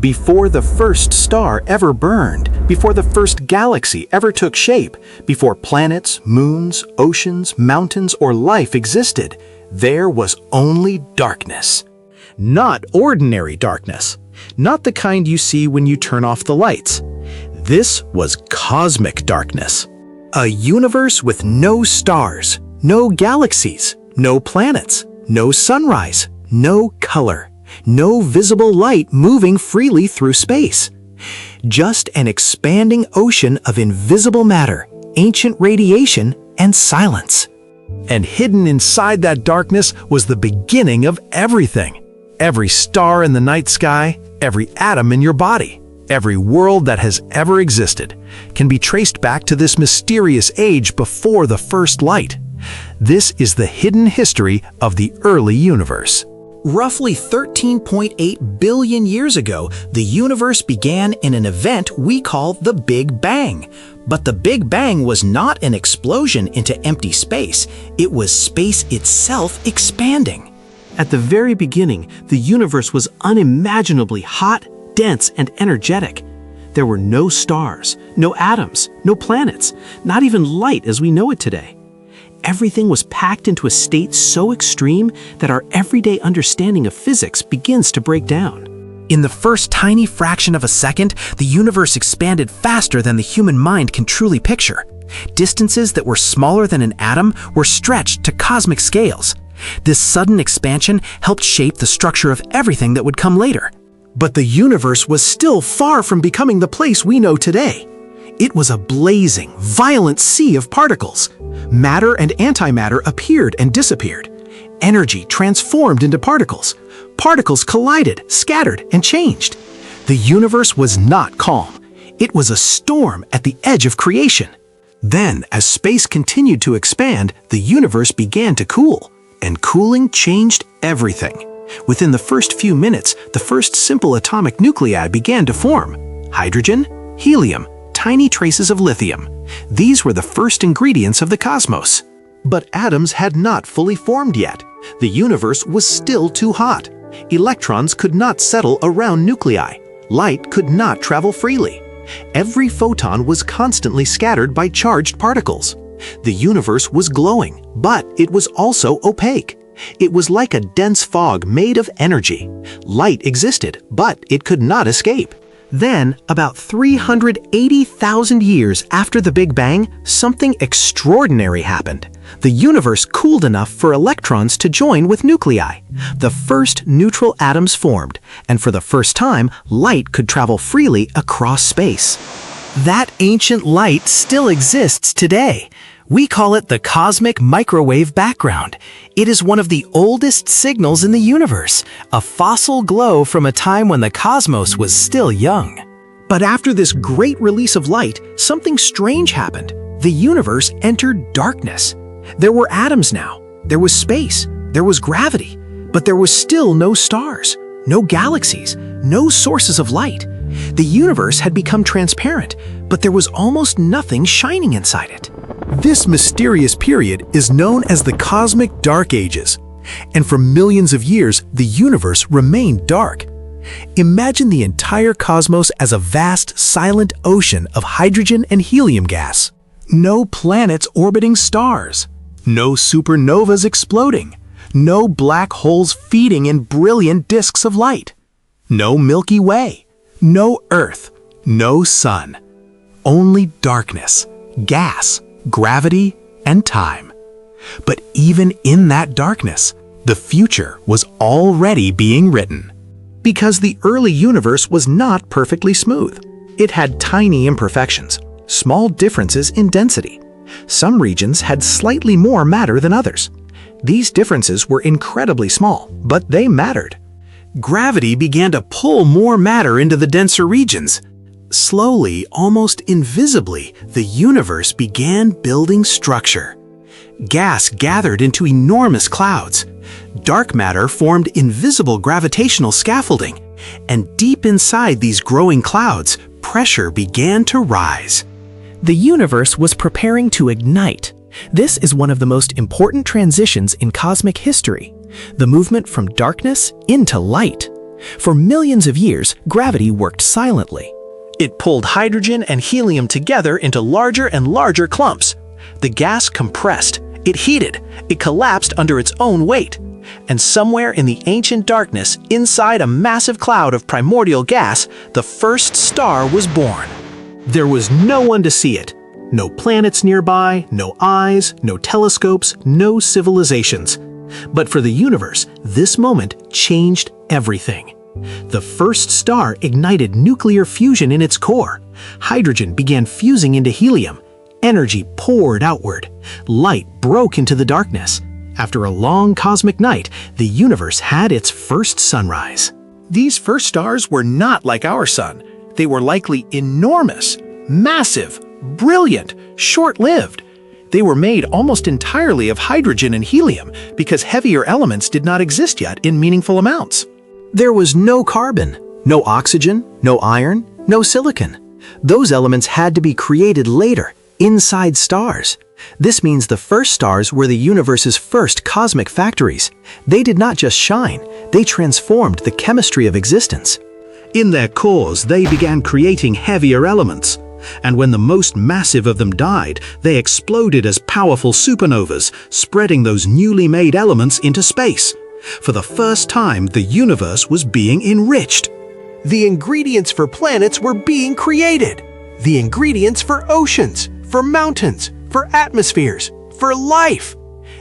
Before the first star ever burned, before the first galaxy ever took shape, before planets, moons, oceans, mountains, or life existed, there was only darkness. Not ordinary darkness, not the kind you see when you turn off the lights. This was cosmic darkness. A universe with no stars, no galaxies, no planets, no sunrise, no color, no visible light moving freely through space. Just an expanding ocean of invisible matter, ancient radiation, and silence. And hidden inside that darkness was the beginning of everything. Every star in the night sky, every atom in your body, every world that has ever existed can be traced back to this mysterious age before the first light. This is the hidden history of the early universe. Roughly 13.8 billion years ago, the universe began in an event we call the Big Bang. But the Big Bang was not an explosion into empty space. It was space itself expanding. At the very beginning, the universe was unimaginably hot, dense, and energetic. There were no stars, no atoms, no planets, not even light as we know it today. Everything was packed into a state so extreme that our everyday understanding of physics begins to break down. In the first tiny fraction of a second, the universe expanded faster than the human mind can truly picture. Distances that were smaller than an atom were stretched to cosmic scales. This sudden expansion helped shape the structure of everything that would come later. But the universe was still far from becoming the place we know today. It was a blazing, violent sea of particles. Matter and antimatter appeared and disappeared. Energy transformed into particles. Particles collided, scattered, and changed. The universe was not calm. It was a storm at the edge of creation. Then, as space continued to expand, the universe began to cool. And cooling changed everything. Within the first few minutes, the first simple atomic nuclei began to form. Hydrogen, helium, tiny traces of lithium. These were the first ingredients of the cosmos. But atoms had not fully formed yet. The universe was still too hot. Electrons could not settle around nuclei. Light could not travel freely. Every photon was constantly scattered by charged particles. The universe was glowing, but it was also opaque. It was like a dense fog made of energy. Light existed, but it could not escape. Then, about 380,000 years after the Big Bang, something extraordinary happened. The universe cooled enough for electrons to join with nuclei. The first neutral atoms formed, and for the first time, light could travel freely across space. That ancient light still exists today. We call it the cosmic microwave background. It is one of the oldest signals in the universe, a fossil glow from a time when the cosmos was still young. But after this great release of light, something strange happened. The universe entered darkness. There were atoms now. There was space. There was gravity. But there was still no stars, no galaxies, no sources of light. The universe had become transparent, but there was almost nothing shining inside it. This mysterious period is known as the Cosmic Dark Ages, and for millions of years, the universe remained dark. Imagine the entire cosmos as a vast, silent ocean of hydrogen and helium gas. No planets orbiting stars, no supernovas exploding, no black holes feeding in brilliant disks of light, no Milky Way, no Earth, no sun. Only darkness, gas, gravity, and time. But even in that darkness, the future was already being written. Because the early universe was not perfectly smooth. It had tiny imperfections, small differences in density. Some regions had slightly more matter than others. These differences were incredibly small, but they mattered. Gravity began to pull more matter into the denser regions. Slowly, almost invisibly, the universe began building structure. Gas gathered into enormous clouds. Dark matter formed invisible gravitational scaffolding. And deep inside these growing clouds, pressure began to rise. The universe was preparing to ignite. This is one of the most important transitions in cosmic history, the movement from darkness into light. For millions of years, gravity worked silently. It pulled hydrogen and helium together into larger and larger clumps. The gas compressed, it heated, it collapsed under its own weight. And somewhere in the ancient darkness, inside a massive cloud of primordial gas, the first star was born. There was no one to see it. No planets nearby, no eyes, no telescopes, no civilizations. But for the universe, this moment changed everything. The first star ignited nuclear fusion in its core. Hydrogen began fusing into helium. Energy poured outward. Light broke into the darkness. After a long cosmic night, the universe had its first sunrise. These first stars were not like our sun. They were likely enormous, massive, brilliant, short-lived. They were made almost entirely of hydrogen and helium because heavier elements did not exist yet in meaningful amounts. There was no carbon, no oxygen, no iron, no silicon. Those elements had to be created later, inside stars. This means the first stars were the universe's first cosmic factories. They did not just shine, they transformed the chemistry of existence. In their cores, they began creating heavier elements. And when the most massive of them died, they exploded as powerful supernovas, spreading those newly made elements into space. For the first time, the universe was being enriched. The ingredients for planets were being created. The ingredients for oceans, for mountains, for atmospheres, for life.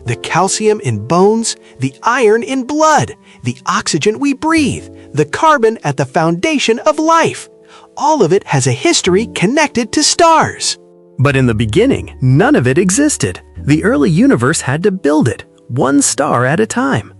The calcium in bones, the iron in blood, the oxygen we breathe, the carbon at the foundation of life. All of it has a history connected to stars. But in the beginning, none of it existed. The early universe had to build it, one star at a time.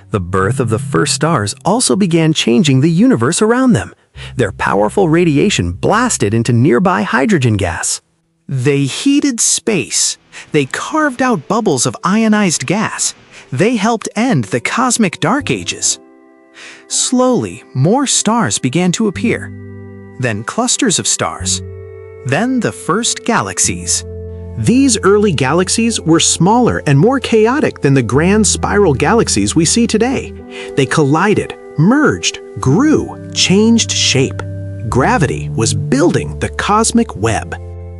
The birth of the first stars also began changing the universe around them. Their powerful radiation blasted into nearby hydrogen gas. They heated space. They carved out bubbles of ionized gas. They helped end the cosmic dark ages. Slowly, more stars began to appear. Then clusters of stars. Then the first galaxies. These early galaxies were smaller and more chaotic than the grand spiral galaxies we see today. They collided, merged, grew, changed shape. Gravity was building the cosmic web.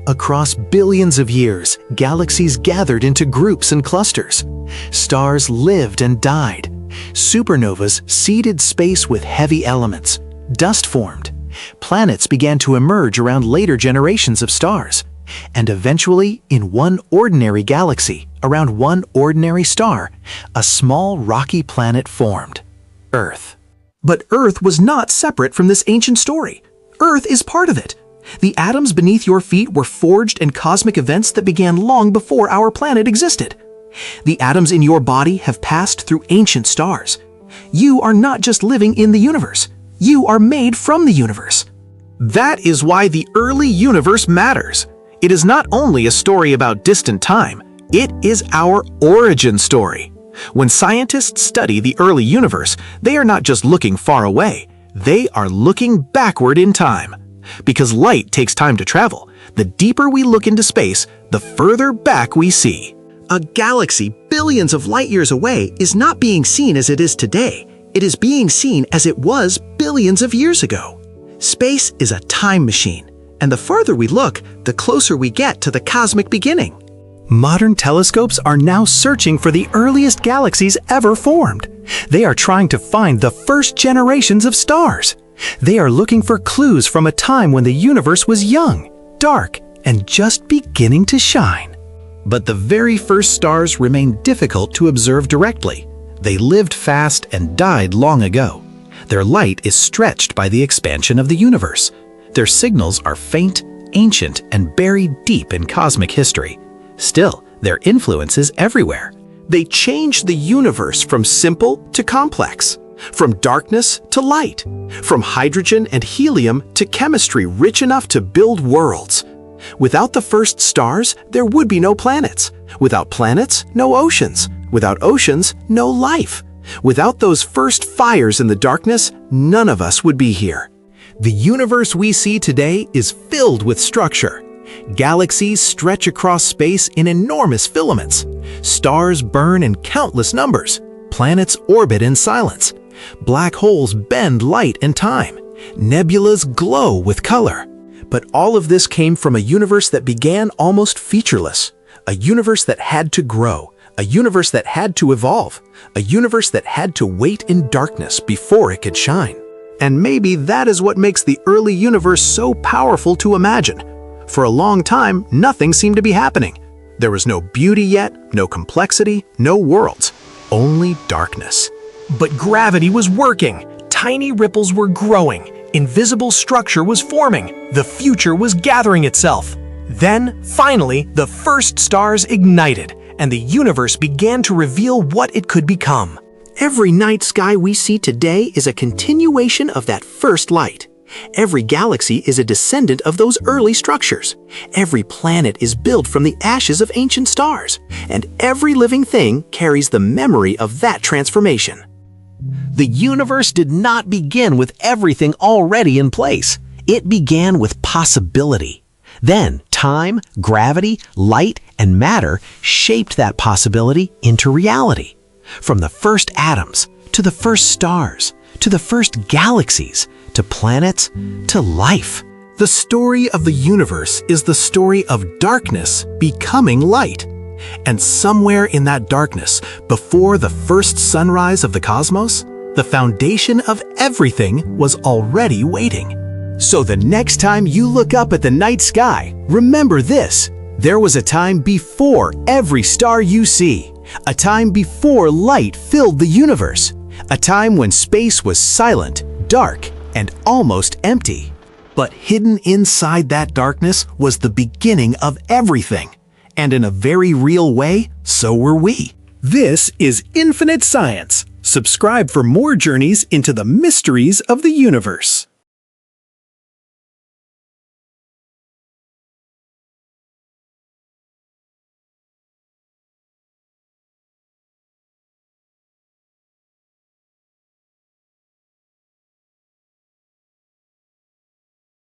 Across billions of years, galaxies gathered into groups and clusters. Stars lived and died. Supernovas seeded space with heavy elements. Dust formed. Planets began to emerge around later generations of stars. And eventually, in one ordinary galaxy, around one ordinary star, a small rocky planet formed. Earth. But Earth was not separate from this ancient story. Earth is part of it. The atoms beneath your feet were forged in cosmic events that began long before our planet existed. The atoms in your body have passed through ancient stars. You are not just living in the universe. You are made from the universe. That is why the early universe matters. It is not only a story about distant time, it is our origin story. When scientists study the early universe, they are not just looking far away, they are looking backward in time. Because light takes time to travel, the deeper we look into space, the further back we see. A galaxy billions of light years away is not being seen as it is today. It is being seen as it was billions of years ago. Space is a time machine, and the farther we look, the closer we get to the cosmic beginning. Modern telescopes are now searching for the earliest galaxies ever formed. They are trying to find the first generations of stars. They are looking for clues from a time when the universe was young, dark, and just beginning to shine. But the very first stars remain difficult to observe directly. They lived fast and died long ago. Their light is stretched by the expansion of the universe. Their signals are faint, ancient, and buried deep in cosmic history. Still, their influence is everywhere. They changed the universe from simple to complex, from darkness to light, from hydrogen and helium to chemistry rich enough to build worlds. Without the first stars, there would be no planets. Without planets, no oceans. Without oceans, no life. Without those first fires in the darkness, none of us would be here. The universe we see today is filled with structure. Galaxies stretch across space in enormous filaments. Stars burn in countless numbers. Planets orbit in silence. Black holes bend light and time. Nebulas glow with color. But all of this came from a universe that began almost featureless. A universe that had to grow. A universe that had to evolve. A universe that had to wait in darkness before it could shine. And maybe that is what makes the early universe so powerful to imagine. For a long time, nothing seemed to be happening. There was no beauty yet, no complexity, no worlds, only darkness. But gravity was working. Tiny ripples were growing. Invisible structure was forming. The future was gathering itself. Then, finally, the first stars ignited, and the universe began to reveal what it could become. Every night sky we see today is a continuation of that first light. Every galaxy is a descendant of those early structures. Every planet is built from the ashes of ancient stars, and every living thing carries the memory of that transformation. The universe did not begin with everything already in place. It began with possibility. Then, time, gravity, light, and matter shaped that possibility into reality. From the first atoms, to the first stars, to the first galaxies, to planets, to life. The story of the universe is the story of darkness becoming light. And somewhere in that darkness, before the first sunrise of the cosmos, the foundation of everything was already waiting. So the next time you look up at the night sky, remember this. There was a time before every star you see. A time before light filled the universe. A time when space was silent, dark, and almost empty. But hidden inside that darkness was the beginning of everything. And in a very real way, so were we. This is Infinite Science. Subscribe for more journeys into the mysteries of the universe.